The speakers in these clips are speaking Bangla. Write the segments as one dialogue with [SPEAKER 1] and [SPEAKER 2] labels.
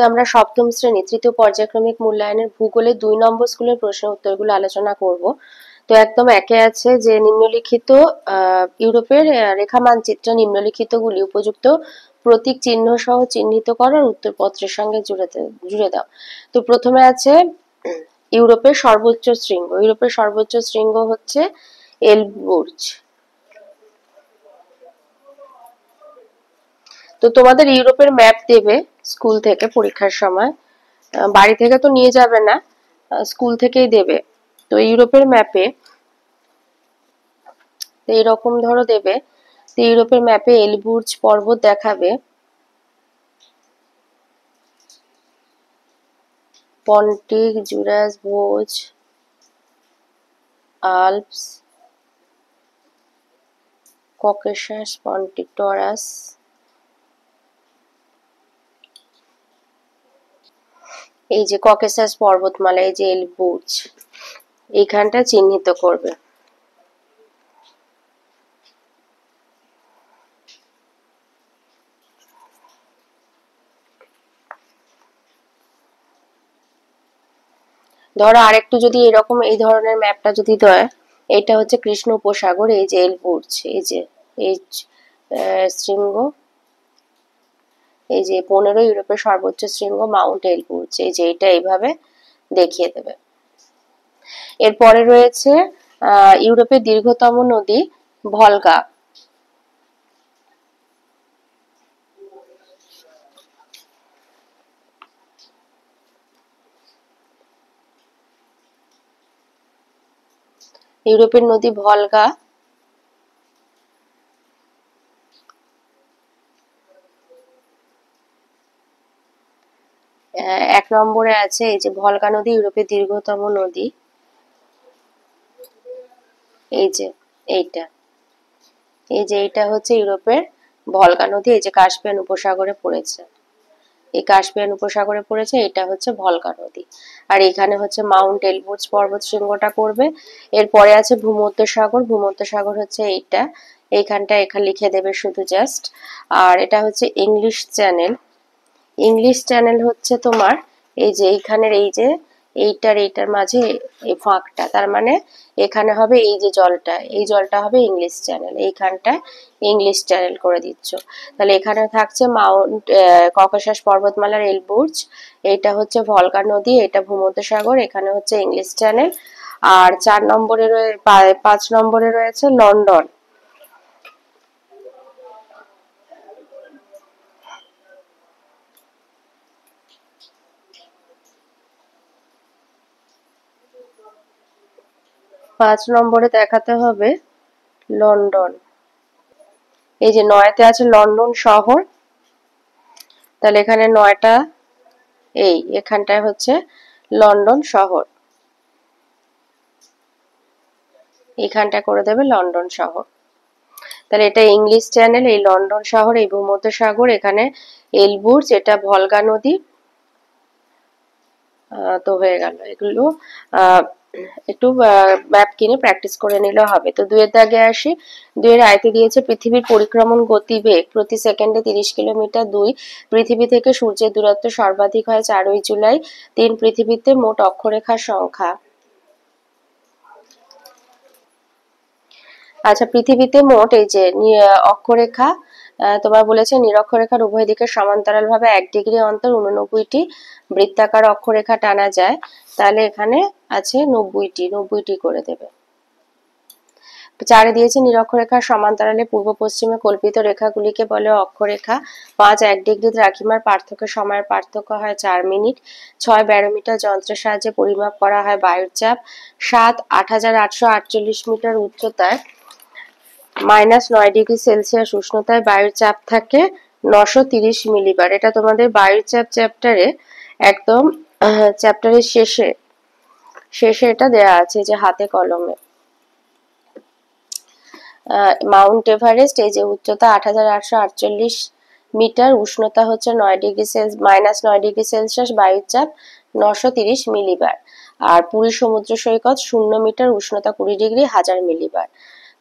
[SPEAKER 1] আমরা সপ্তম শ্রেণী তৃতীয় পর্যায়ক্রমিক মূল্যায়নের ভূগোলের 2 নম্বর স্কুলের প্রশ্ন উত্তরগুলো আলোচনা করব। তো একদম একে আছে যে নিম্নলিখিত ইউরোপের রেখা মানচিত্রে নিম্নলিখিতগুলি উপযুক্ত প্রতীক চিহ্ন সহ চিহ্নিত করার উত্তরপত্রের সঙ্গে জুড়ে দাও। তো প্রথমে আছে ইউরোপের সর্বোচ্চ শৃঙ্গ। ইউরোপের সর্বোচ্চ শৃঙ্গ হচ্ছে এলবুর্জ। তো তোমাদের ইউরোপের ম্যাপ দেবে স্কুল থেকে পরীক্ষার সময়, বাড়ি থেকে তো নিয়ে যাবে না, স্কুল থেকেই দেবে। তো ইউরোপের ম্যাপে এইরকম ধরো দেবে, তো ইউরোপের ম্যাপে এলবুর্জ পর্বত দেখাবে, পন্টিক, জুরাস, ভোজ, আল্পস, ককেশাস, পন্টিক, টরাস, এই যে ককেশাস পর্বতমালা, এই যে এলবুর্জ, এইখানটা চিহ্নিত করবে। ধরো আরেকটু যদি এরকম এই ধরনের ম্যাপটা যদি দেয়, এটা হচ্ছে কৃষ্ণ উপসাগর, এই যে এলবুর্জ, এই যে এই শৃঙ্গ, এই যে 15 ইউরোপের সর্বোচ্চ শৃঙ্গ মাউন্ট এলবুর্জ, এই যে এটা এইভাবে দেখিয়ে দেবে। এরপরে রয়েছে ইউরোপের দীর্ঘতম নদী ভলগা। ইউরোপের নদী ভলগা, এক নম্বরে আছে এই যে ভলগা নদী, ইউরোপের দীর্ঘতম নদী, এই যে এইটা, এই যে এইটা হচ্ছে ইউরোপের ভলগা নদী, এই যে কাস্পিয়ান উপসাগরে পড়েছে, এই কাস্পিয়ান উপসাগরে পড়েছে, এটা হচ্ছে ভলগা নদী। আর এখানে হচ্ছে মাউন্ট এলবুর্জ পর্বত শৃঙ্গটা করবে। এরপরে আছে ভূমধ্যসাগর। ভূমধ্যসাগর হচ্ছে এইটা, এইখানটা এখানে লিখে দেবে শুধু জাস্ট। আর এটা হচ্ছে ইংলিশ চ্যানেল। ইংলিশ চ্যানেল হচ্ছে তোমার এই যে এইখানের এই যে এইটার মাঝে এই ফাঁকটা, তার মানে এখানে হবে এই যে জলটা, এই জলটা হবে ইংলিশ চ্যানেল, এইখানটা ইংলিশ চ্যানেল করে দিচ্ছ। তাহলে এখানে থাকছে মাউন্ট ককেশাস পর্বতমালার এলবুর্জ, এইটা হচ্ছে ভলগা নদী, এটা ভূমধ্যসাগর, এখানে হচ্ছে ইংলিশ চ্যানেল। আর 5 নম্বরে রয়েছে লন্ডন। পাঁচ নম্বরে দেখাতে হবে লন্ডন, এই যে 9তে আছে লন্ডন শহর, তাহলে এখানে 9টা এই এখানটায় হচ্ছে লন্ডন শহর, এখানটা করে দেবে লন্ডন শহর। তাহলে এটা ইংলিশ চ্যানেল, এই লন্ডন শহর, এই ভূমধ্যসাগর, এখানে এলবুর্জ, এটা ভলগা নদী। তো হয়ে গেল এগুলো। একটু ম্যাপ কিনে প্র্যাকটিস করে নিলে হবে। তো 2 এর দাগে আসি। 2 এর আয়তে দিয়েছে পৃথিবীর পরিক্রমণ গতিবেগ প্রতি সেকেন্ডে 30 কিলোমিটার। 2 পৃথিবী থেকে সূর্যের দূরত্ব সর্বাধিক হয় 4ই জুলাই। 3 পৃথিবীতে মোট অক্ষরেখার সংখ্যা। আচ্ছা, পৃথিবীতে মোট এই যে অক্ষরেখা তোমার বলেছে নিরক্ষরেখার উভয় দিকে সমান্তরাল ভাবে 1 ডিগ্রি অন্তর 89টি বৃত্তাকার অক্ষরেখা টানা যায়, তাহলে এখানে আছে 90টি করে দেবে। 4 দিয়েছে নিরক্ষরেখার সমান্তরালে পূর্ব পশ্চিমে কল্পিত রেখাগুলিকে বলে অক্ষরেখা। 5 1 ডিগ্রি দ্রাঘিমার পার্থক্য সময়ের পার্থক্য হয় 4 মিনিট। 6 ব্যারোমিটার যন্ত্রের সাহায্যে পরিমাপ করা হয় বায়ুর চাপ। 7 8848 মিটার উচ্চতায় -9 ডিগ্রি সেলসিয়াস উষ্ণতায় বায়ুর চাপ থাকে 930 মিলিবার। এটা তোমাদের বায়ুর চাপ চ্যাপ্টারে একদম চ্যাপ্টারের শেষে এটা দেয়া আছে যে হাতে কলমে। মাউন্ট এভারেস্ট, এই যে উচ্চতা 8848 মিটার, উষ্ণতা হচ্ছে -9 ডিগ্রি সেলসিয়াস, বায়ুর চাপ 930 মিলিবার। আর পুরী সমুদ্র সৈকত 0 মিটার, উষ্ণতা 20 ডিগ্রি, 1000 মিলিবার।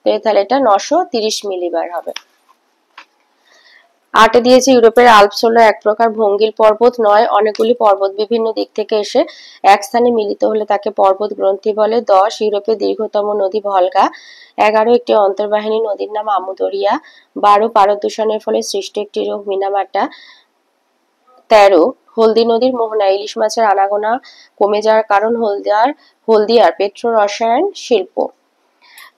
[SPEAKER 1] তো তাহলে এটা 930 মিলিবার হবে। আটে দিয়েছে ইউরোপের আল্পস হলো এক প্রকার ভঙ্গিল পর্বত নয়, অনেকগুলি পর্বত বিভিন্ন দিক থেকে এসে এক স্থানে মিলিত হলে তাকে পর্বত গ্রন্থি বলে। 10 ইউরোপের দীর্ঘতম নদী ভলগা। 11 একটি অন্তর্বাহিনী নদীর নাম আমুদরিয়া। 12 পারদ দূষণের ফলে সৃষ্ট একটি রোগ মিনামাটা। 13 হলদি নদীর মোহনা, ইলিশ মাছের আনাগোনা কমে যাওয়ার কারণ হলদিয়ার পেট্রো রসায়ন শিল্প।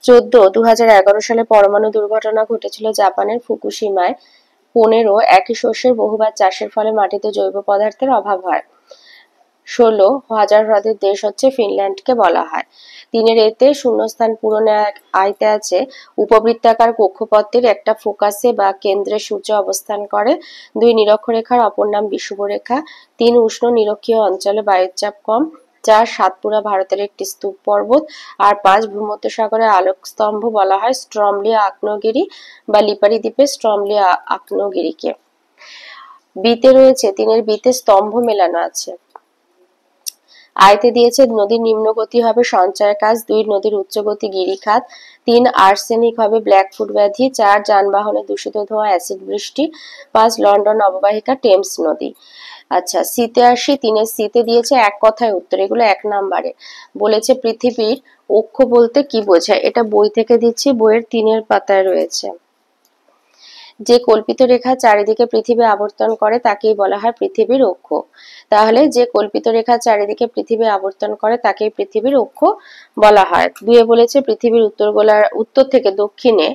[SPEAKER 1] 14 2011 সালে পরমাণু দুর্ঘটনা ঘটেছিল জাপানের ফুকুশিমায়। 15 একই শস্যের বহুবার চাষের ফলে মাটিতে জৈব পদার্থের অভাব হয়। 16 হাজার হ্রদের দেশ হচ্ছে ফিনল্যান্ডকে বলা হয়। 3 এতে শূন্যস্থান পূরণে আয়তে আছে উপবৃত্তাকার কক্ষপথের একটা ফোকাসে বা কেন্দ্রে সূর্য অবস্থান করে। 2 নিরক্ষরেখার অপর নাম বিষুবরেখা। 3 উষ্ণ নিরক্ষীয় অঞ্চলে বায়ুর চাপ কম। 4 সাতপুরা ভারতের একটি স্তূপ পর্বত। আর 5 ভূমধ্যসাগরের আলোক স্তম্ভ বলা হয় স্ট্রমলি আগ্নেয়গিরি বা লিপারি দ্বীপের স্ট্রমলি আগ্নেয়গিরিকে। বিতে রয়েছে 3 বিতে স্তম্ভ মেলানো আছে। আয়তে দিয়েছে নদীর নিম্নগতি হবে সঞ্চয়ের কাজ। 2 নদীর উচ্চগতি গিরিখাত। 3 আর্সেনিক হবে ব্ল্যাকফুট ব্যাধি। 4 যানবাহনে দূষিত ধোঁয়া অ্যাসিড বৃষ্টি। 5 লন্ডন অববাহিকা টেমস নদী। আচ্ছা, সিতে আসি। 3 সিতে দিয়েছে এক কথায় উত্তর, এগুলো 1 নম্বরে বলেছে পৃথিবীর অক্ষ বলতে কি বোঝায়। এটা বই থেকে দিচ্ছি, বইয়ের 3 পাতায় রয়েছে। যে কল্পিত রেখা চারিদিকে পৃথিবী আবর্তন করে তাকেই বলা হয় পৃথিবীর অক্ষ। তাহলে যে কল্পিত রেখা চারিদিকে পৃথিবী আবর্তন করে তাকেই পৃথিবীর অক্ষ বলা হয়। 2 বলেছে পৃথিবীর উত্তর থেকে দক্ষিণে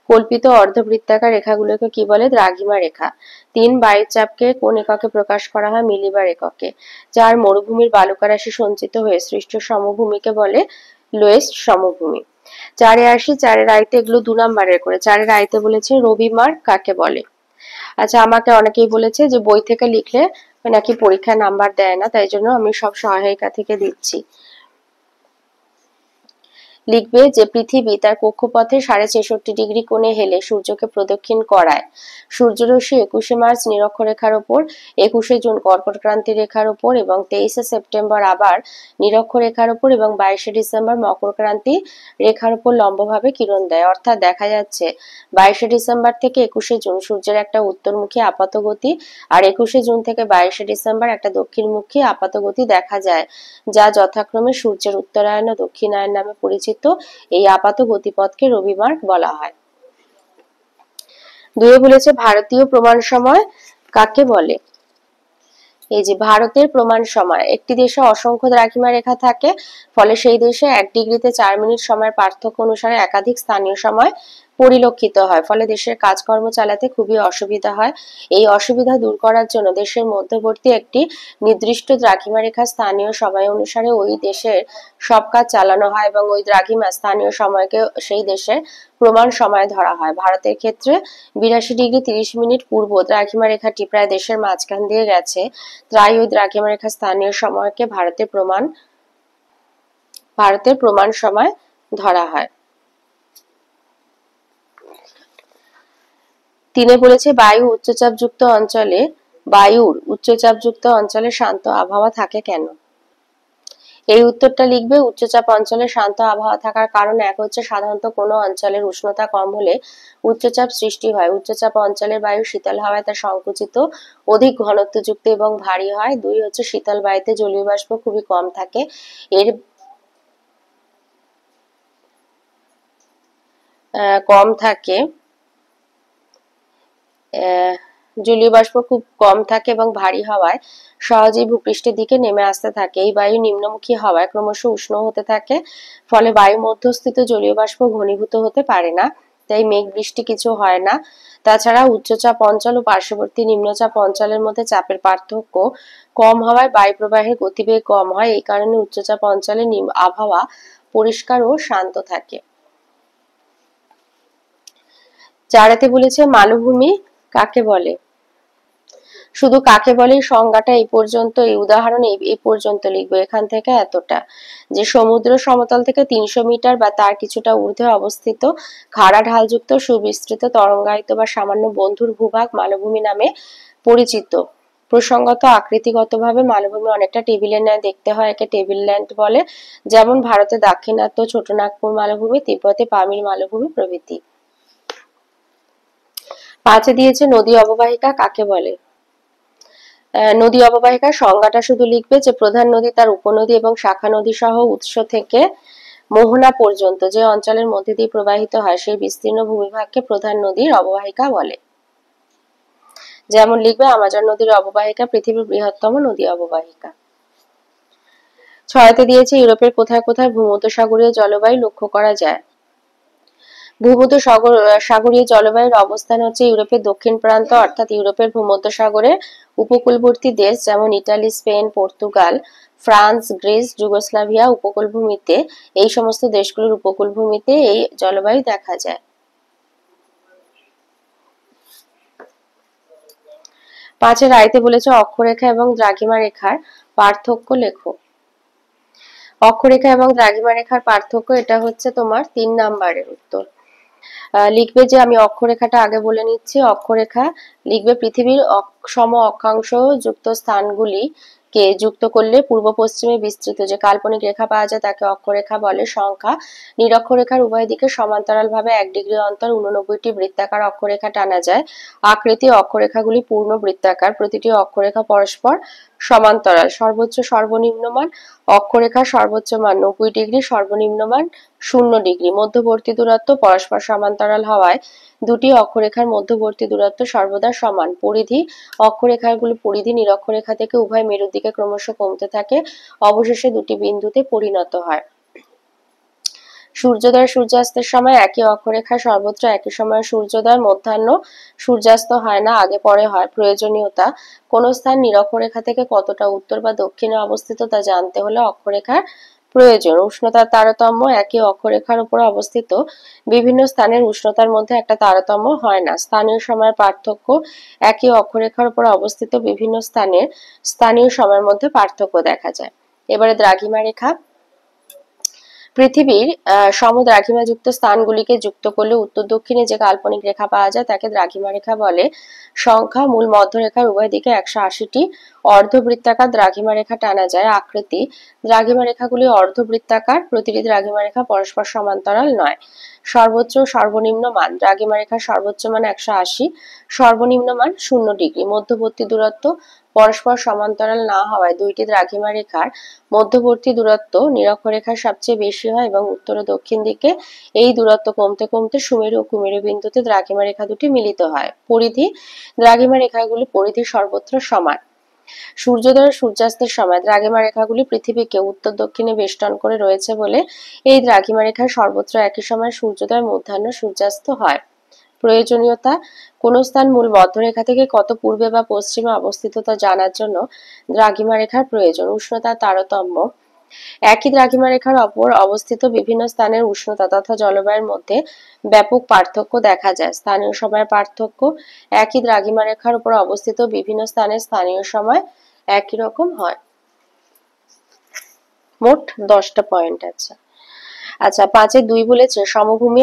[SPEAKER 1] কল্পিত অর্ধবৃত্তাকার রেখাগুলোকে কি বলে? দ্রাঘিমা রেখা। 3 বায়ুচাপকে কোন এককে প্রকাশ করা হয়? মিলিবার এককে। 4 মরুভূমির বালুকারাশি সঞ্চিত হয়ে সৃষ্ট সমভূমিকে বলে লোয়েস্ট সমভূমি। 4 আসি। 4 আয়তে, এগুলো 2 নম্বরের করে। 4 আয়তে বলেছে রবিবার কাকে বলে। আচ্ছা, আমাকে অনেকেই বলেছে যে বই থেকে লিখলে নাকি পরীক্ষায় নাম্বার দেয় না, তাই জন্য আমি সব সহায়িকা থেকে দিচ্ছি। লিখবে যে পৃথিবী তার কক্ষপথে 66.5 ডিগ্রি কোণে হেলে সূর্যকে প্রদক্ষিণ করায়। সূর্যরশ্মি 21 মার্চ নিরক্ষরেখার ওপর, 21 জুন কর্কটক্রান্তি রেখার ওপর এবং 23 সেপ্টেম্বর আবার নিরক্ষরেখার ওপর এবং 22 ডিসেম্বর মকরক্রান্তি রেখার ওপর লম্বভাবে কিরণ দেয়। অর্থাৎ দেখা যাচ্ছে 22 ডিসেম্বর থেকে 21 জুন সূর্যের একটা উত্তরমুখী আপাতগতি আর 21 জুন থেকে 22 ডিসেম্বর একটা দক্ষিণমুখী আপাতগতি দেখা যায়, যা যথাক্রমে সূর্যের উত্তরায়ণ ও দক্ষিণায়ন নামে পরিচিত। এই আপাত গতিপথকে রবিমার্গ বলা হয়। 2 বলেছে ভারতীয় প্রমাণ সময় কাকে বলে। এই যে ভারতের প্রমাণ সময়, একটি দেশে অসংখ্য দ্রাঘিমা রেখা থাকে, ফলে সেই দেশে 1 ডিগ্রিতে 4 মিনিট সময়ের পার্থক্য অনুসারে একাধিক স্থানীয় সময় পরিলক্ষিত হয়, ফলে দেশের কাজকর্ম চালাতে খুবই অসুবিধা হয়। এই অসুবিধা দূর করার জন্য দেশের মধ্যবর্তী একটি নির্দিষ্ট দ্রাঘিমা রেখা স্থানীয় সময় অনুসারে ওই দেশের সব কাজ চালানো হয় এবং ওই দ্রাঘিমা স্থানীয় সময়কে সেই দেশের প্রমাণ সময় ধরা হয়। ভারতের ক্ষেত্রে 82 ডিগ্রি 30 মিনিট পূর্ব দ্রাঘিমা রেখাটি প্রায় দেশের মাঝখান দিয়ে গেছে, তাই ওই দ্রাঘিমা রেখা স্থানীয় সময়কে ভারতের প্রমাণ সময় ধরা হয়। 3 বলেছে বায়ুর উচ্চচাপযুক্ত অঞ্চলে শান্ত আবহাওয়া থাকে কেন। এই উত্তরটা লিখবে। উচ্চচাপ অঞ্চলে শান্ত আবহাওয়া থাকার কারণ 1 হচ্ছে সাধারণত কোনো অঞ্চলের উষ্ণতা কম হলে উচ্চচাপ সৃষ্টি হয়। উচ্চচাপ অঞ্চলের বায়ু শীতল হাওয়ায় তা সংকুচিত, অধিক ঘনত্বযুক্ত এবং ভারী হয়। 2 হচ্ছে শীতল বায়ুতে জলীয় বাষ্প খুবই কম থাকে, এর জলীয় বাষ্প খুব কম থাকে এবং ভারী হওয়ায় সহজেই ভূপৃষ্ঠের দিকে নেমে আসতে থাকে। এই বায়ু নিম্নমুখী হওয়ায় ক্রমশ উষ্ণ হতে থাকে, ফলে বায়ু মধ্যস্থিত জলীয় বাষ্প ঘনীভূত হতে পারে না, তাই মেঘ বৃষ্টি কিছু হয় না। তাছাড়া উচ্চচাপ অঞ্চল ও পার্শ্ববর্তী নিম্নচাপ অঞ্চলের মধ্যে চাপের পার্থক্য কম হওয়ায় বায়ু প্রবাহের গতিবেগ কম হয়। এই কারণে উচ্চচাপ অঞ্চলে আবহাওয়া পরিষ্কার ও শান্ত থাকে। 4 বলেছে মালভূমি কাকে বলে। শুধু কাকে বলে সংজ্ঞাটা এই পর্যন্ত, এই উদাহরণ এই পর্যন্ত লিখবো। এখান থেকে এতটা যে সমুদ্র সমতল থেকে 300 মিটার বা তার কিছুটা ঊর্ধ্বে অবস্থিত খাড়া ঢালযুক্ত সুবিস্তৃত তরঙ্গায়িত বা সামান্য বন্ধুর ভূভাগ মালভূমি নামে পরিচিত। প্রসঙ্গত আকৃতিগতভাবে মালভূমি অনেকটা টেবিলের ন্যায় দেখতে হয়, একে টেবিল ল্যান্ড বলে, যেমন ভারতে দাক্ষিণাত্য ছোটনাগপুর মালভূমি, তিব্বতে পামির মালভূমি প্রভৃতি। পাঁচে দিয়েছে নদী অববাহিকা কাকে বলে। নদী অববাহিকার সংজ্ঞাটা শুধু লিখবে যে প্রধান নদী, তার উপনদী এবং শাখা নদী সহ উৎস থেকে মোহনা পর্যন্ত যে অঞ্চলের মধ্যে দিয়ে প্রবাহিত হয় সেই বিস্তীর্ণ ভূমিভাগকে প্রধান নদীর অববাহিকা বলে। যেমন লিখবে আমাজন নদীর অববাহিকা পৃথিবীর বৃহত্তম নদী অববাহিকা। ছয়তে দিয়েছে ইউরোপের কোথায় কোথায় ভূমধ্যসাগরীয় জলবায়ু লক্ষ্য করা যায়। ভূমধ্যসাগরীয় জলবায়ুর অবস্থান হচ্ছে ইউরোপের দক্ষিণ প্রান্ত, অর্থাৎ ইউরোপের ভূমধ্যসাগরের উপকূলবর্তী দেশ যেমন Italy, Spain, Portugal, France, Greece, Yugoslavia উপকূলভূমিতে, এই সমস্ত দেশগুলোর উপকূলভূমিতে এই জলবায়ু দেখা যায়। পাঁচের রাইতে বলেছে অক্ষরেখা এবং দ্রাঘিমা রেখার পার্থক্য লেখো। অক্ষরেখা এবং দ্রাঘিমা রেখার পার্থক্য, এটা হচ্ছে তোমার 3 নাম্বারের উত্তর। লিখবে যে আমি অক্ষরেখাটা আগে বলে নিচ্ছি। অক্ষরেখা লিখবে পৃথিবীর সম অক্ষাংশ যুক্ত স্থানগুলি কে যুক্ত করলে পূর্ব পশ্চিমে বিস্তৃত যে কাল্পনিক রেখা পাওয়া যায় তাকে অক্ষরেখা বলে। সংখ্যা, নিরক্ষরেখার উভয় দিকে সমান্তরাল ভাবে 1 ডিগ্রি অন্তর 89টি বৃত্তাকার অক্ষরেখা টানা যায়। আকৃতি, অক্ষরেখাগুলি পূর্ণ বৃত্তাকার, প্রতিটি অক্ষরেখা পরস্পর সমান্তরাল। সর্বোচ্চ সর্বনিম্ন মান, অক্ষরেখার সর্বোচ্চ মান 90 ডিগ্রি, সর্বনিম্ন মান 0 ডিগ্রি। মধ্যবর্তী দূরত্ব পরস্পর সমান্তরাল হওয়ায় দুটি অক্ষরেখার মধ্যবর্তী দূরত্ব সর্বদা সমান। পরিধি, অক্ষরেখাগুলি পরিধি নিরক্ষরেখা থেকে উভয় মেরুর দিকে ক্রমশ কমতে থাকে, অবশেষে দুটি বিন্দুতে পরিণত হয়। সূর্যোদয় সূর্যাস্তের সময় একই অক্ষরেখায় সর্বত্র একই সময়ে সূর্যোদয়, মধ্যাহ্ন সূর্যাস্ত হয় না, আগে পরে হয়। প্রয়োজনীয়তা, কোন স্থান নিরক্ষরেখা থেকে কতটা উত্তর বা দক্ষিণে অবস্থিত তা জানতে হলে অক্ষরেখার প্রয়োজন। উষ্ণতার তারতম্য, একই অক্ষরেখার উপর অবস্থিত বিভিন্ন স্থানের উষ্ণতার মধ্যে একটা তারতম্য হয় না। স্থানীয় সময়ের পার্থক্য, একই অক্ষরেখার উপর অবস্থিত বিভিন্ন স্থানের স্থানীয় সময়ের মধ্যে পার্থক্য দেখা যায়। এবারে দ্রাঘিমা রেখা। পৃথিবীর সমদ্রাঘিমাযুক্ত স্থানগুলিকে যুক্ত করলে উত্তর দক্ষিণে যে কাল্পনিক রেখা পাওয়া যায় তাকে দ্রাঘিমা রেখা বলে। সংখ্যা, মূল মধ্যরেখার উভয় দিকে 180টি অর্ধবৃত্তাকার দ্রাঘিমা রেখা টানা যায়। আকৃতি, দ্রাঘিমা রেখাগুলি অর্ধবৃত্তাকার, প্রতিটি দ্রাঘিমা রেখা পরস্পর সমান্তরাল নয়। সর্বোচ্চ সর্বনিম্ন মান, দ্রাঘিমা রেখার সর্বোচ্চ মান 180, সর্বনিম্ন মান 0 ডিগ্রি। মধ্যবর্তী দূরত্ব, পরস্পর সমান্তরাল না হওয়ায় দুইটি দ্রাঘিমা রেখার মধ্যবর্তী দূরত্ব নিরক্ষরেখার সবচেয়ে বেশি হয় এবং উত্তর ও দক্ষিণ দিকে এই দূরত্ব কমতে কমতে সুমেরু ও কুমেরু বিন্দুতে দ্রাঘিমা রেখা দুটি মিলিত হয়। পরিধি, দ্রাঘিমা রেখাগুলি পরিধি সর্বত্র সমান। সূর্যোদয় ও সূর্যাস্তের সময় দ্রাঘিমা রেখাগুলি পৃথিবীকে উত্তর দক্ষিণে বেষ্টন করে রয়েছে বলে এই দ্রাঘিমা রেখায় সর্বত্র একই সময় সূর্যোদয়, মধ্যাহ্ন সূর্যাস্ত হয়। প্রয়োজনীয়তা, কোন স্থান মূল মধ্যরেখা থেকে কত পূর্বে বা পশ্চিমে অবস্থিত তা জানার জন্য দ্রাঘিমা রেখার প্রয়োজন। উষ্ণতার তারতম্য, একই দ্রাঘিমা রেখার অপর অবস্থিত বিভিন্ন স্থানের উষ্ণতা তথা জলবায়ুর মধ্যে ব্যাপক পার্থক্য দেখা যায়। স্থানীয় সময়ের পার্থক্য, একই দ্রাঘিমা রেখার উপর অবস্থিত বিভিন্ন স্থানের স্থানীয় সময় একই রকম হয়। মোট 10টা পয়েন্ট আছে। আচ্ছা, 5-2 বলেছে সমভূমি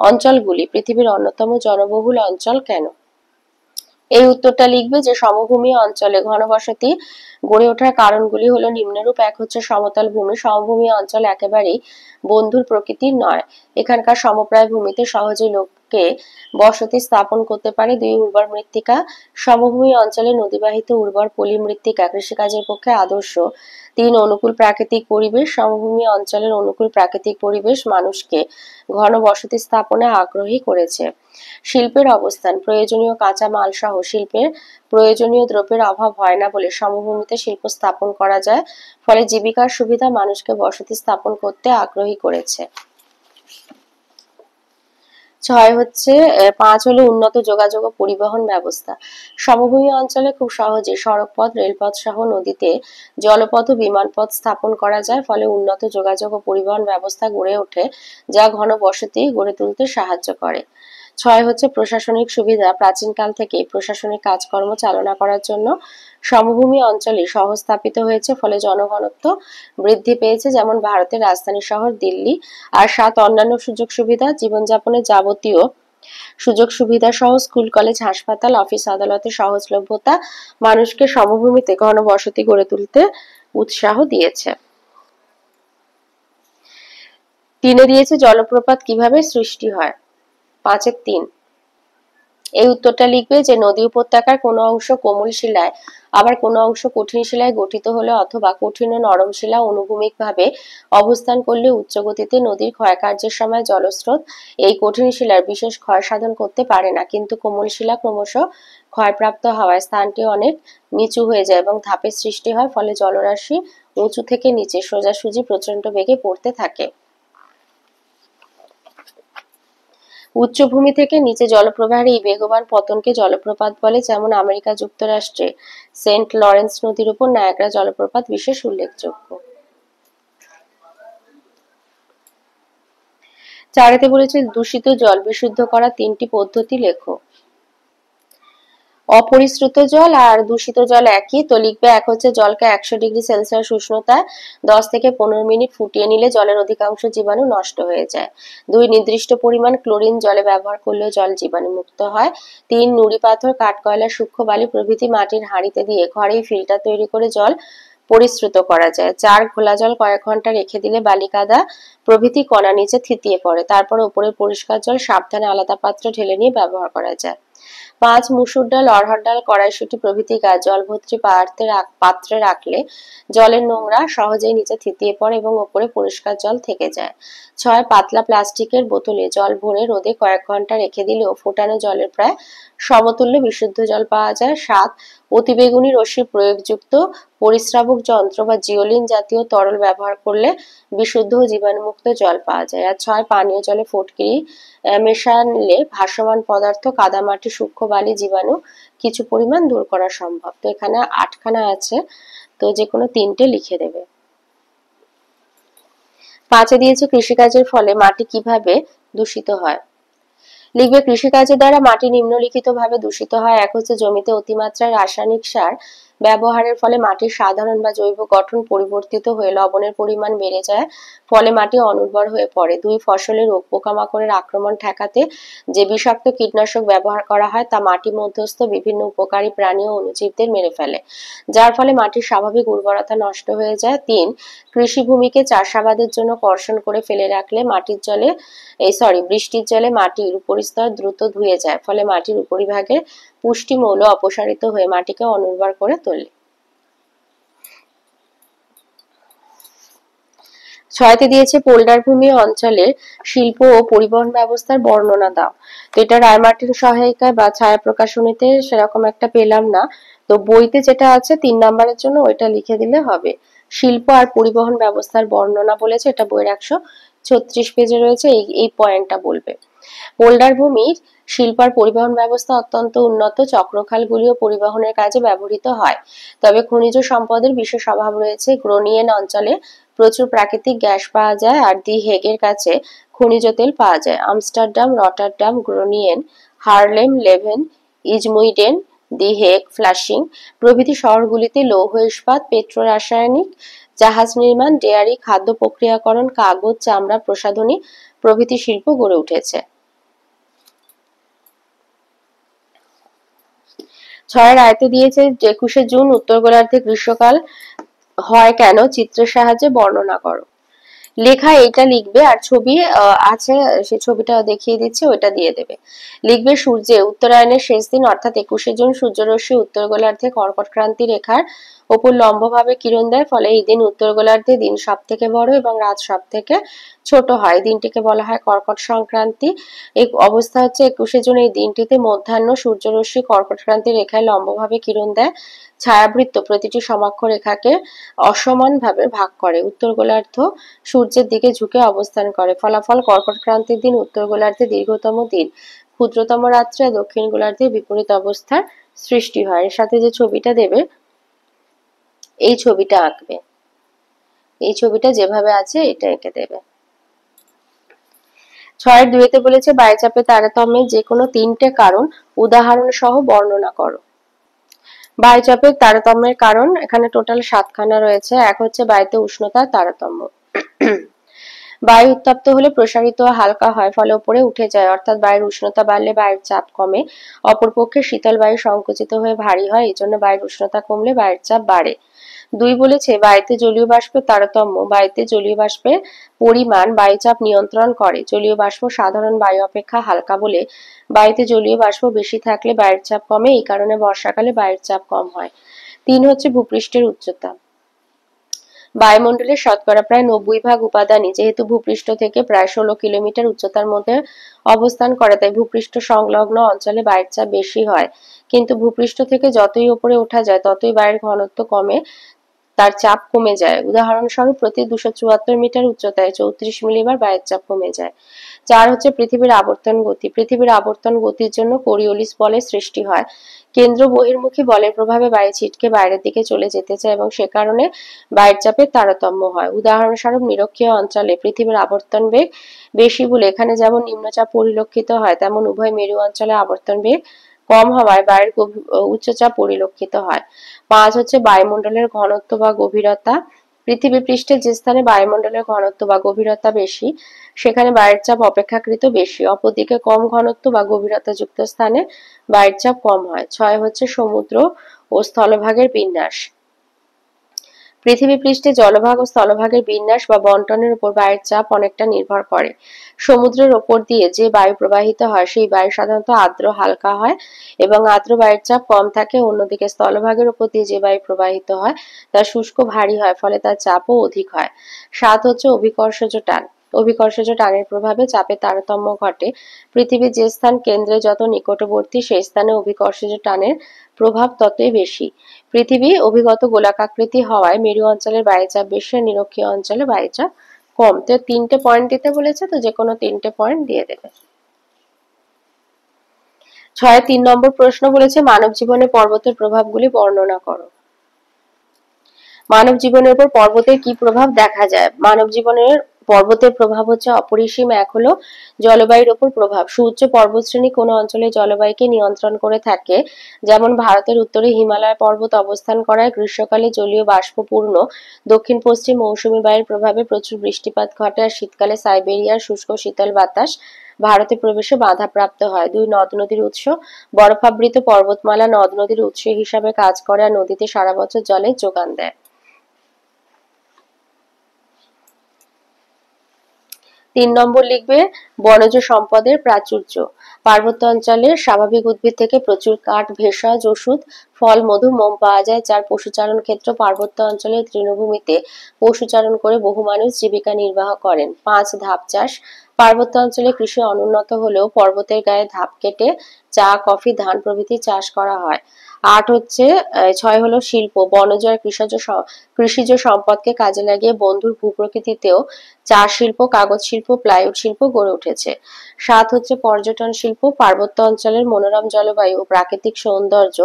[SPEAKER 1] অঞ্চলগুলি পৃথিবীর অন্যতম জনবহুল অঞ্চল কেন। এই উত্তরটা লিখবে যে সমভূমি অঞ্চলে ঘনবসতি গড়ে ওঠার কারণগুলি হলো নিম্নরূপ। এক হচ্ছে সমতল ভূমি। সমভূমি অঞ্চল একেবারেই বন্ধুর প্রকৃতির নয়, এখানকার সমপ্রায় ভূমিতে সহজে লোককে বসতি স্থাপন করতে পারে। 2, উর্বর মৃত্তিকা। সমভূমি অঞ্চলে নদীবাহিত উর্বর পলি মৃত্তিকা কৃষিকাজের পক্ষে আদর্শ। 3, অনুকূল প্রাকৃতিক পরিবেশ। সমভূমি অঞ্চলের অনুকূল প্রাকৃতিক পরিবেশ মানুষকে ঘন বসতি স্থাপনে আগ্রহী করেছে। শিল্পের অবস্থান, প্রয়োজনীয় কাঁচা মাল সহ শিল্পের প্রয়োজনীয় দ্রব্যের অভাব হয় না বলে সমভূমিতে শিল্প স্থাপন করা যায়, ফলে জীবিকার সুবিধা মানুষকে বসতি স্থাপন করতে আগ্রহী করেছে। 6 হচ্ছে 5 হলো উন্নত যোগাযোগ ও পরিবহন ব্যবস্থা। সমভূমি অঞ্চলে খুব সহজে সড়কপথ, রেলপথ সহ নদীতে জলপথ ও বিমানপথ স্থাপন করা যায়, ফলে উন্নত যোগাযোগ ও পরিবহন ব্যবস্থা গড়ে ওঠে যা ঘন বসতি গড়ে তুলতে সাহায্য করে। 6 হচ্ছে প্রশাসনিক সুবিধা। প্রাচীনকাল থেকেই প্রশাসনিক কাজকর্ম চালনা করার জন্য সমভূমি অঞ্চলে শহর স্থাপিত হয়েছে, ফলে জনঘনত্ব বৃদ্ধি পেয়েছে, যেমন ভারতের রাজধানী শহর দিল্লি। আর 7, অন্যান্য সুযোগ সুবিধা। জীবনযাপনের যাবতীয় সুযোগ সুবিধা সহ স্কুল, কলেজ, হাসপাতাল, অফিস আদালতের সহজলভ্যতা মানুষকে সমভূমিতে ঘনবসতি গড়ে তুলতে উৎসাহ দিয়েছে। 3 দিয়েছে জলপ্রপাত কিভাবে সৃষ্টি হয়। 5-3 এই উত্তরটা লিখবে যে নদী উপত্যকার কোনো অংশ কোমল শিলায় আবার কোনো অংশ কঠিন শিলায় গঠিত হলে অথবা কঠিন ও নরম শিলা অনুভূমিকভাবে অবস্থান করলে উচ্চ গতিতে নদীর ক্ষয়কার্যের সময় জলস্রোত এই কঠিন শিলার বিশেষ ক্ষয় সাধন করতে পারে না, কিন্তু কোমল শিলা ক্রমশ ক্ষয়প্রাপ্ত হওয়ায় স্থানটি অনেক নিচু হয়ে যায় এবং ধাপের সৃষ্টি হয়, ফলে জলরাশি উঁচু থেকে নিচে সোজাসুজি প্রচন্ড বেগে পড়তে থাকে। উচ্চভূমি থেকে নিচে জলপ্রবাহের এই বেগবান পতনকে জলপ্রপাত বলে, যেমন আমেরিকা যুক্তরাষ্ট্রে সেন্ট লরেন্স নদীর উপর নায়াগ্রা জলপ্রপাত বিশেষ উল্লেখযোগ্য। 4 বলেছে দূষিত জল বিশুদ্ধ করার 3টি পদ্ধতি লেখো। অপরিশ্রুত জল আর দূষিত জল একই, তো লিখবে এক হচ্ছে জলকে 100°C উষ্ণতায় 10 থেকে 15 মিনিট ফুটিয়ে নিলে জলের অধিকাংশ জীবাণু নষ্ট হয়ে যায়। 2 নির্দিষ্ট পরিমাণ ক্লোরিন জলে ব্যবহার করলেও জল জীবাণু মুক্ত হয়। 3 নুড়ি পাথর, কাঠকয়লা, সূক্ষ্ম বালি প্রভৃতি মাটির হাঁড়িতে দিয়ে ঘরেই ফিল্টার তৈরি করে জল পরিশ্রুত করা যায়। 4 ঘোলা জল কয়েক ঘন্টা রেখে দিলে বালি, কাদা প্রভৃতি কণা নিচে থিতিয়ে পড়ে, তারপর উপরের পরিষ্কার জল সাবধানে আলাদা পাত্রে ঢেলে নিয়ে ব্যবহার করা যায়। 5 মুসুর ডাল, অড়হর ডাল, কড়াইশুঁটি প্রভৃতি গাছ জল ভর্তি পাত্রে রাখলে জলের নোংরা সহজেই নিচে থিতিয়ে পড়ে এবং উপরে পরিষ্কার জল থেকে যায়। 6 পাতলা প্লাস্টিকের বোতলে জল ভরে রোদে কয়েক ঘন্টা রেখে দিলেও ফোটানো জলের প্রায় সমতুল্য বিশুদ্ধ জল পাওয়া যায়। 7 অতিবেগুনি রশ্মি প্রয়োগযুক্ত পরিস্রাবক যন্ত্র বা জিওলিন জাতীয় তরল ব্যবহার করলে বিশুদ্ধ ও জীবাণুমুক্ত জল পাওয়া যায়। আর 6 পানীয় জলে ফটকিরি মেশালে ভাসমান পদার্থ, কাদামাটি, সূক্ষ্ম বালি, জীবাণু কিছু পরিমাণ দূর করা সম্ভব। তো এখানে 8খানা আছে, তো যে কোনো 3টে লিখে দেবে। 5 দিয়েছে কৃষিকাজের ফলে মাটি কিভাবে দূষিত হয়। লিখবে কৃষিকাজের দ্বারা মাটি নিম্নলিখিত ভাবে দূষিত হয়। এক হচ্ছে জমিতে অতিমাত্রায় রাসায়নিক সার ব্যবহারের ফলে মাটির সাধারণ বা জৈব গঠন পরিবর্তিত হয়ে লবণের পরিমাণ বেড়ে যায়, ফলে মাটি অনুর্বর হয়ে পড়ে। 2 ফসলে রোগ পোকামাকড়ের আক্রমণ ঠেকাতে যে বিষাক্ত কীটনাশক ব্যবহার করা হয় তা মাটি মধ্যস্থ বিভিন্ন উপকারী প্রাণী ও অণুজীবদের মেরে ফেলে, যার ফলে মাটির স্বাভাবিক উর্বরতা নষ্ট হয়ে যায়। 3 কৃষিভূমিকে চাষাবাদের জন্য কর্ষণ করে ফেলে রাখলে বৃষ্টির জলে মাটির উপরিস্তর দ্রুত ধুয়ে যায়, ফলে মাটির উপরিভাগের পুষ্টিমৌল অপসারিত হয়ে মাটিকে অনুর্বর করে তোলে। 6 দিয়েছে পোল্ডার ভূমি অঞ্চলের শিল্প ও পরিবহন ব্যবস্থার বর্ণনা দাও। তো এটা রায়মার্টিন সহায়িকায় বা ছায়া প্রকাশনীতে সেরকম একটা পেলাম না, তো বইতে যেটা আছে 3 নম্বরের জন্য ওইটা লিখে দিলে হবে। শিল্প আর পরিবহন ব্যবস্থার বর্ণনা বলেছে, এটা বইয়ের 136 পেজে রয়েছে, এই পয়েন্টটা বলবে। পোল্ডার ভূমির শিল্প আর পরিবহন ব্যবস্থা অত্যন্ত উন্নত, চক্রখালগুলিও পরিবহনের কাজে ব্যবহৃত হয়। তবে খনিজ সম্পদের বিশেষ অভাব রয়েছে। গ্রোনিয়েন অঞ্চলে প্রচুর প্রাকৃতিক গ্যাস পাওয়া যায় আর দি হেগের কাছে খনিজ তেল পাওয়া যায়। আমস্টারডাম, রটারডাম, গ্রোনিয়েন, হার্লেম, লেভেন, ইজমুইডেন, দি হেগ, ফ্লাশিং প্রভৃতি শহরগুলিতে লৌহ ইস্পাত, পেট্রোরাসায়নিক, জাহাজ নির্মাণ, ডেয়ারি, খাদ্য প্রক্রিয়াকরণ, কাগজ, চামড়া প্রসাধনী প্রভৃতি শিল্প গড়ে উঠেছে। 6 আয়তে দিয়েছে 21শে জুন উত্তর গোলার্ধে গ্রীষ্মকাল হয় কেন, চিত্রের সাহায্যে বর্ণনা করো। লেখা এইটা লিখবে আর ছবি আছে, সেই ছবিটা দেখিয়ে দিচ্ছে, ওইটা দিয়ে দেবে। লিখবে সূর্যে উত্তরায়ণের শেষ দিন অর্থাৎ 21শে জুন সূর্যরশ্মি উত্তর গোলার্ধে কর্কট ক্রান্তি রেখার ওপর লম্বভাবে কিরণ দেয়, ফলে এই দিন উত্তর গোলার্ধে দিন সব থেকে বড় এবং রাত সব থেকে ছোট হয়। দিনটিকে বলা হয় কর্কট সংক্রান্তি। এই অবস্থা হচ্ছে 21শে জুন এই দিনটিতে মধ্যাহ্ন সূর্যরশ্মি কর্কট ক্রান্তি রেখায় লম্বভাবে কিরণ দেয়। ছায়াবৃত্ত প্রতিটি সমাক্ষ রেখাকে অসমানভাবে ভাগ করে। উত্তর গোলার্ধ সূর্যের দিকে ঝুঁকে অবস্থান করে। ফলাফল কর্কট ক্রান্তির দিন উত্তর গোলার্ধে দীর্ঘতম দিন, ক্ষুদ্রতম রাত্রে, দক্ষিণ গোলার্ধে বিপরীত অবস্থার সৃষ্টি হয়। এর সাথে যে ছবিটা দেবে এই ছবিটা আঁকবে, এই ছবিটা যেভাবে আছে এটা এঁকে দেবে। 6-2 বলেছে বায়ুচাপের তারতম্যের যে কোনো 3টে কারণ উদাহরণ সহ বর্ণনা করো। বায়ুচাপের তারতম্যের কারণ এখানে টোটাল 7খানা রয়েছে। এক হচ্ছে বায়ুতে উষ্ণতার তারতম্য। বায়ু উত্তপ্ত হলে প্রসারিত ও হালকা হয়, ফলে উপরে উঠে যায়, অর্থাৎ বায়ুর উষ্ণতা বাড়লে বায়ুর চাপ কমে। অপরপক্ষে শীতল বায়ু সংকুচিত হয়ে ভারী হয়, এই জন্য বায়ুর উষ্ণতা কমলে বায়ুর চাপ বাড়ে। 2 বলেছে বায়ুতে জলীয় বাষ্পের তারতম্য। বায়ুতে জলীয় বাষ্পের পরিমাণ বায়ুচাপ নিয়ন্ত্রণ করে। জলীয় বাষ্প সাধারণ বায়ু অপেক্ষা হালকা বলে বায়ুতে জলীয় বাষ্প বেশি থাকলে বায়ুর চাপ কমে, এই কারণে বর্ষাকালে বায়ুর চাপ কম হয়। 3 হচ্ছে ভূপৃষ্ঠের উচ্চতা। বায়ুমণ্ডলের শতকরা প্রায় 90% উপাদানই যেহেতু ভূপৃষ্ঠ থেকে প্রায় 16 কিলোমিটার উচ্চতার মধ্যে অবস্থান করে, তাই ভূপৃষ্ঠ সংলগ্ন অঞ্চলে বায়ুর চাপ বেশি হয়। কিন্তু ভূপৃষ্ঠ থেকে যতই উপরে ওঠা যায় ততই বায়ুর ঘনত্ব কমে, তার চাপ কমে যায়। উদাহরণস্বরূপ প্রতি 274 মিটার উচ্চতায় 34 মিলিবার বায়ুর চাপ কমে যায়। 4 হচ্ছে পৃথিবীর আবর্তন গতি। পৃথিবীর আবর্তন গতির জন্য কোরিওলিস বলের সৃষ্টি হয়। কেন্দ্র বহির্মুখী বলের প্রভাবে বায়ু ছিটকে বাইরের দিকে চলে যেতে চায় এবং সে কারণে বায়ুর চাপের তারতম্য হয়। উদাহরণস্বরূপ নিরক্ষীয় অঞ্চলে পৃথিবীর আবর্তন বেগ বেশি বলে এখানে যেমন নিম্নচাপ পরিলক্ষিত হয়, তেমন উভয় মেরু অঞ্চলে আবর্তন বেগ কম হওয়ায় বায়ুর উচ্চচাপ পরিলক্ষিত হয়। 5 হচ্ছে বায়ুমণ্ডলের ঘনত্ব বা গভীরতা। পৃথিবী পৃষ্ঠে যে স্থানে বায়ুমণ্ডলের ঘনত্ব বা গভীরতা বেশি সেখানে বায়ুর চাপ অপেক্ষাকৃত বেশি, অপরদিকে কম ঘনত্ব বা গভীরতা যুক্ত স্থানে বায়ুর চাপ কম হয়। 6 হচ্ছে সমুদ্র ও স্থলভাগের বিন্যাস। পৃথিবী পৃষ্ঠে জলভাগ ও স্থলভাগের বিন্যাস বা বন্টনের উপর বায়ুর চাপ অনেকটা নির্ভর করে। সমুদ্রের ওপর দিয়ে যে বায়ু প্রবাহিত হয় সেই বায়ু সাধারণত আর্দ্র হালকা হয় এবং আর্দ্র বায়ুর চাপ কম থাকে। অন্যদিকে স্থলভাগের উপর দিয়ে যে বায়ু প্রবাহিত হয় তা শুষ্ক ভারী হয়, ফলে তার চাপও অধিক হয়। 7 হচ্ছে অভিকর্ষজ টান। অভিকর্ষজ টানের প্রভাবে চাপের তারতম্য ঘটে। পৃথিবীর যে স্থান কেন্দ্রে যত নিকটবর্তী সেই স্থানে অভিকর্ষজ টানের প্রভাব ততই বেশি। পৃথিবী অভিগত গোলাকাকৃতি হওয়ায় মেরু অঞ্চলের বায়ুচাপ বেশি, নিরক্ষীয় অঞ্চলে বায়ুচাপ কম। তো 3টে পয়েন্ট দিতে বলেছে, তো যে কোনো 3টে পয়েন্ট দিয়ে দেবে। 6 3 নম্বর প্রশ্ন বলেছে মানব জীবনে পর্বতের প্রভাবগুলি বর্ণনা করো। মানব জীবনের উপর পর্বতের কি প্রভাব দেখা যায়? মানব জীবনের পর্বতের প্রভাব হচ্ছে অপরিসীম। এক হলো জলবায়ুর উপর প্রভাব। সুউচ্চ পর্বতশ্রেণী কোনো অঞ্চলের জলবায়ুকে নিয়ন্ত্রণ করে থাকে। যেমন ভারতের উত্তরে হিমালয় পর্বত অবস্থান করায় গ্রীষ্মকালে জলীয় বাষ্পপূর্ণ দক্ষিণ পশ্চিম মৌসুমী বায়ুর প্রভাবে প্রচুর বৃষ্টিপাত ঘটে, আর শীতকালে সাইবেরিয়ার শুষ্ক শীতল বাতাস ভারতে প্রবেশে বাধাপ্রাপ্ত হয়। 2 নদ নদীর উৎস। বরফাবৃত পর্বতমালা নদ নদীর উৎস হিসাবে কাজ করে আর নদীতে সারা বছর জলের যোগান দেয়। 3 নম্বর লিখবে বনজ সম্পদের প্রাচুর্য। পার্বত্য অঞ্চলের স্বাভাবিক উদ্ভিদ থেকে প্রচুর কাঠ, ভেষজ, ওষুধ, ফল, মধু, মোম পাওয়া যায়, যার পশুচারণ ক্ষেত্র। পার্বত্য অঞ্চলের তৃণভূমিতে পশুচারণ করে বহু মানুষ জীবিকা নির্বাহ করেন। 5 ধাপ চাষ। পার্বত্য অঞ্চলে কৃষি অনুন্নত হলেও পর্বতের গায়ে ধাপ কেটে চা, কফি, ধান প্রভৃতি চাষ করা হয়। 8 হচ্ছে 6 হলো শিল্প। বনজ আর কৃষিজ সম্পদকে কাজে লাগিয়ে বন্ধুর ভূপ্রকৃতিতেও চা শিল্প, কাগজ শিল্প, প্লাইউড শিল্প গড়ে উঠেছে। 7 হচ্ছে পর্যটন শিল্প। পার্বত্য অঞ্চলের মনোরম জলবায়ু ও প্রাকৃতিক সৌন্দর্য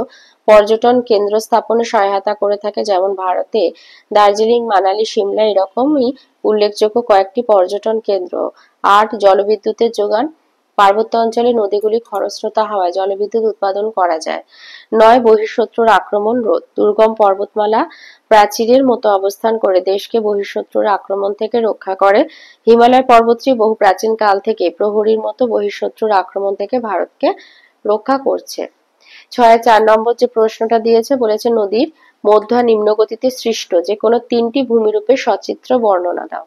[SPEAKER 1] পর্যটন কেন্দ্র স্থাপনে সহায়তা করে থাকে। যেমন ভারতে দার্জিলিং, মানালি, সিমলা এরকমই উল্লেখযোগ্য কয়েকটি পর্যটন কেন্দ্র। 8 জলবিদ্যুতের যোগান। পার্বত্য অঞ্চলে নদীগুলি খরস্রোতা হওয়ায় জলবিদ্যুৎ উৎপাদন করা যায়। 9 বহিঃশত্রুর আক্রমণ রোধ। দুর্গম পর্বতমালা প্রাচীরের মতো অবস্থান করে দেশকে বহিঃশত্রুর আক্রমণ থেকে রক্ষা করে। হিমালয় পর্বতটি বহু প্রাচীন কাল থেকে প্রহরীর মতো বহিঃশত্রুর আক্রমণ থেকে ভারতকে রক্ষা করছে। 6 4 নম্বর যে প্রশ্নটা দিয়েছে বলেছে নদীর মধ্য আর নিম্ন গতিতে সৃষ্ট যে কোনো 3টি ভূমিরূপের সচিত্র বর্ণনা দাও।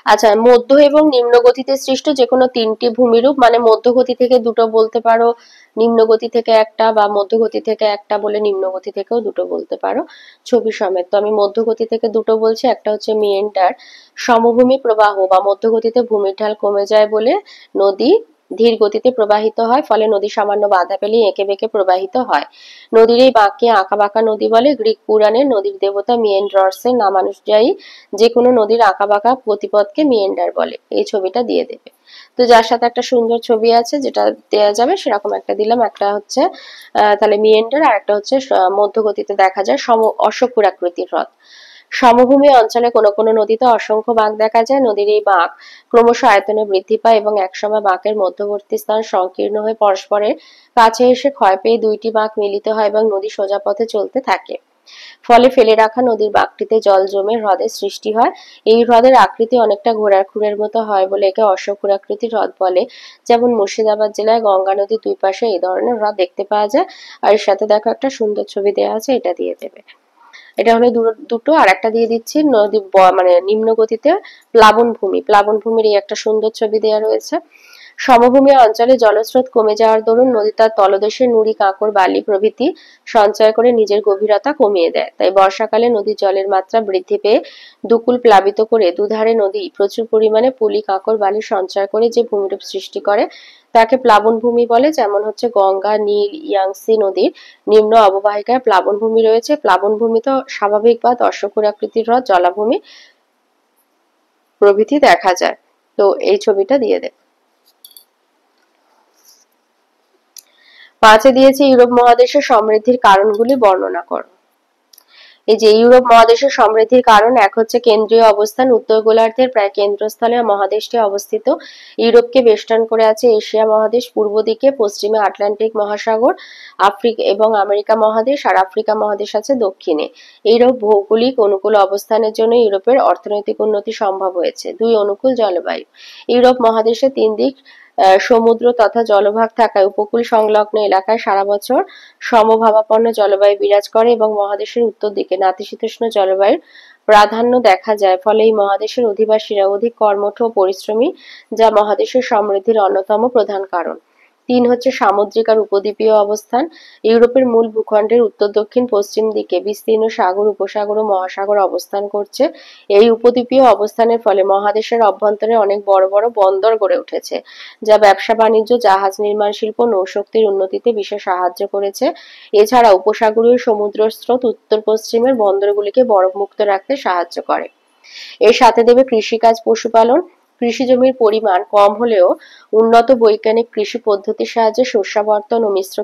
[SPEAKER 1] আচ্ছা, মধ্য এবং নিম্ন গতিতে সৃষ্ট যে কোনো 3টি ভূমিরূপ, মানে মধ্য গতি থেকে দুটো বলতে পারো, নিম্ন গতি থেকে একটা, বা মধ্য গতি থেকে একটা বলে নিম্ন গতি থেকেও দুটো বলতে পারো ছবি সমেত। তো আমি মধ্য গতি থেকে দুটো বলছি। একটা হচ্ছে মিয়েন্ডার, সমভূমি প্রবাহ বা মধ্য গতিতে ভূমির ঢাল কমে যায় বলে নদী ধীর গতিতে প্রবাহিত হয়, ফলে নদী সামান্য বাধা পেলে এঁকে বেঁকে প্রবাহিত হয়। নদীর এই বাঁককে আঁকা বাঁকা নদী বলে। গ্রিক পুরাণে নদীর দেবতা মিয়েন্ড্রার্সের নামানুযায়ী যে কোনো নদীর আঁকা বাঁকা গতিপথকে মিয়েন্ডার বলে। এই ছবিটা দিয়ে দেবে। তো যার সাথে একটা সুন্দর ছবি আছে যেটা দেয়া যাবে সেরকম একটা দিলাম। একটা হচ্ছে তাহলে মিয়েন্ডার, আর একটা হচ্ছে মধ্য গতিতে দেখা যায় অশ্বক্ষুরাকৃতির হ্রদ। সমভূমি অঞ্চলে কোনো কোনো নদীতে অসংখ্য বাঁক দেখা যায়। নদীর এই বাঁক ক্রমশ আয়তনে বৃদ্ধি পায় এবং একসময় বাঁকের মধ্যবর্তী স্থান সংকীর্ণ হয়ে পরস্পরের কাছে এসে ক্ষয় পেয়ে 2টি বাঁক মিলিত হয় এবং নদী সোজা পথে চলতে থাকে। ফলে ফেলে রাখা নদীর বাঁকটিতে জল জমে হ্রদের সৃষ্টি হয়। এই হ্রদের আকৃতি অনেকটা ঘোড়ার খুরের মতো হয় বলে একে অশ্বক্ষুরাকৃতি হ্রদ বলে। যেমন মুর্শিদাবাদ জেলায় গঙ্গা নদীর দুই পাশে এই ধরনের হ্রদ দেখতে পাওয়া যায়। আর এর সাথে দেখো একটা সুন্দর ছবি দেওয়া আছে, এটা দিয়ে দেবে। এটা হলো দুটো। আর একটা দিয়ে দিচ্ছি নদী মানে নিম্ন গতিতে প্লাবন ভূমি। প্লাবন ভূমির এই একটা সুন্দর ছবি দেওয়া রয়েছে। সমভূমি অঞ্চলে জলস্রোত কমে যাওয়ার দরুন নদী তার তলদেশে নুড়ি, কাঁকড়, বালি প্রভৃতি সঞ্চয় করে নিজের গভীরতা কমিয়ে দেয়। তাই বর্ষাকালে নদীর জলের মাত্রা বৃদ্ধি পেয়ে দুকুল প্লাবিত করে দুধারে নদী প্রচুর পরিমাণে পলি, কাঁকড়, বালি সঞ্চয় করে যে ভূমিরূপ সৃষ্টি করে তাকে প্লাবন ভূমি বলে। যেমন হচ্ছে গঙ্গা, নীল, ইয়াংসি নদীর নিম্ন অববাহিকায় প্লাবন ভূমি রয়েছে। প্লাবন ভূমি তো স্বাভাবিক বা দর্শকুর আকৃতির হ্রদ, জলাভূমি প্রভৃতি দেখা যায়। তো এই ছবিটা দিয়ে দেব। 5 দিয়েছে ইউরোপ মহাদেশের সমৃদ্ধির কারণগুলি বর্ণনা করো। এই যে ইউরোপ মহাদেশের সমৃদ্ধির কারণ, এক হচ্ছে কেন্দ্রীয় অবস্থান। উত্তর গোলার্ধের প্রায় কেন্দ্রস্থলে মহাদেশটি অবস্থিত। ইউরোপকে বেষ্টন করে আছে এশিয়া মহাদেশ পূর্ব দিকে, পশ্চিমে আটলান্টিক মহাসাগর, আফ্রিকা এবং আমেরিকা মহাদেশ, আর আফ্রিকা মহাদেশ আছে দক্ষিণে। এইরূপ ভৌগোলিক অনুকূল অবস্থানের জন্য ইউরোপের অর্থনৈতিক উন্নতি সম্ভব হয়েছে। 2 অনুকূল জলবায়ু। ইউরোপ মহাদেশে 3 দিক সমুদ্র তথা জলভাগ থাকায় উপকূল সংলগ্ন এলাকায় সারা বছর সমভাবাপন্ন জলবায়ু বিরাজ করে এবং মহাদেশের উত্তর দিকে নাতিশীতোষ্ণ জলবায়ুর প্রাধান্য দেখা যায়। ফলে এই মহাদেশের অধিবাসীরা অধিক কর্মঠ ও পরিশ্রমী, যা মহাদেশের সমৃদ্ধির অন্যতম প্রধান কারণ। 3 হচ্ছে সামুদ্রিক আর উপদ্বীপীয় অবস্থান। ইউরোপের মূল ভূখণ্ডের উত্তর, দক্ষিণ, পশ্চিম দিকে বিস্তীর্ণ সাগর, উপসাগর ও মহাসাগর অবস্থান করছে। এই উপদ্বীপীয় অবস্থানের ফলে মহাদেশের অভ্যন্তরে অনেক বড় বড় বন্দর গড়ে উঠেছে, যা ব্যবসা বাণিজ্য, জাহাজ নির্মাণ শিল্প, নৌশক্তির উন্নতিতে বিশেষ সাহায্য করেছে। এছাড়া উপসাগরীয় সমুদ্র স্রোত উত্তর পশ্চিমের বন্দরগুলিকে বরফমুক্ত রাখতে সাহায্য করে। এর সাথে দেবে কৃষিকাজ, পশুপালন। কৃষি জমির পরিমাণ কম হলেও উন্নত বৈজ্ঞানিক কৃষি পদ্ধতির সাহায্যে শস্যাবর্তন ও মিশ্র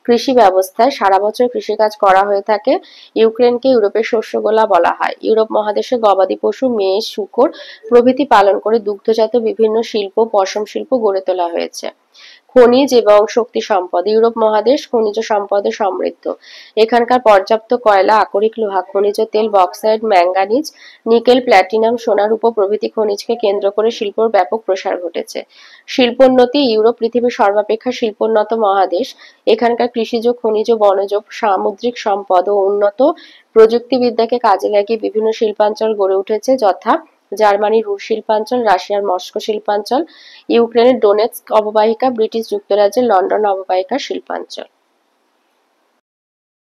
[SPEAKER 1] কৃষি ব্যবস্থায় সারা বছর কৃষিকাজ করা হয়ে থাকে। ইউক্রেনকে ইউরোপের শস্যগোলা বলা হয়। ইউরোপ মহাদেশে গবাদি পশু, মেষ, শূকর প্রভৃতি পালন করে দুগ্ধজাত বিভিন্ন শিল্প, পশম শিল্প গড়ে তোলা হয়েছে। খনিজ এবং শক্তি সম্পদ। ইউরোপ মহাদেশ খনিজ সম্পদে সমৃদ্ধ। এখানকার পর্যাপ্ত কয়লা, আকরিক লোহা, খনিজ তেল, বক্সাইট, ম্যাঙ্গানিজ, নিকেল, প্ল্যাটিনাম, সোনা, রূপো প্রভৃতি খনিজকে কেন্দ্র করে শিল্পর ব্যাপক প্রসার ঘটেছে। শিল্পোন্নতি। ইউরোপ পৃথিবীর সর্বাপেক্ষা শিল্পোন্নত মহাদেশ। এখানকার কৃষিজ, খনিজ, বনজ, সামুদ্রিক সম্পদ ও উন্নত প্রযুক্তিবিদ্যাকে কাজে লাগিয়ে বিভিন্ন শিল্পাঞ্চল গড়ে উঠেছে, যথা জার্মানির রুশ শিল্পাঞ্চল, রাশিয়ার মস্কো শিল্পাঞ্চল, ইউক্রেনের ডোনেৎস্ক অববাহিকা, ব্রিটিশ যুক্তরাজ্যের লন্ডন অববাহিকা শিল্পাঞ্চল।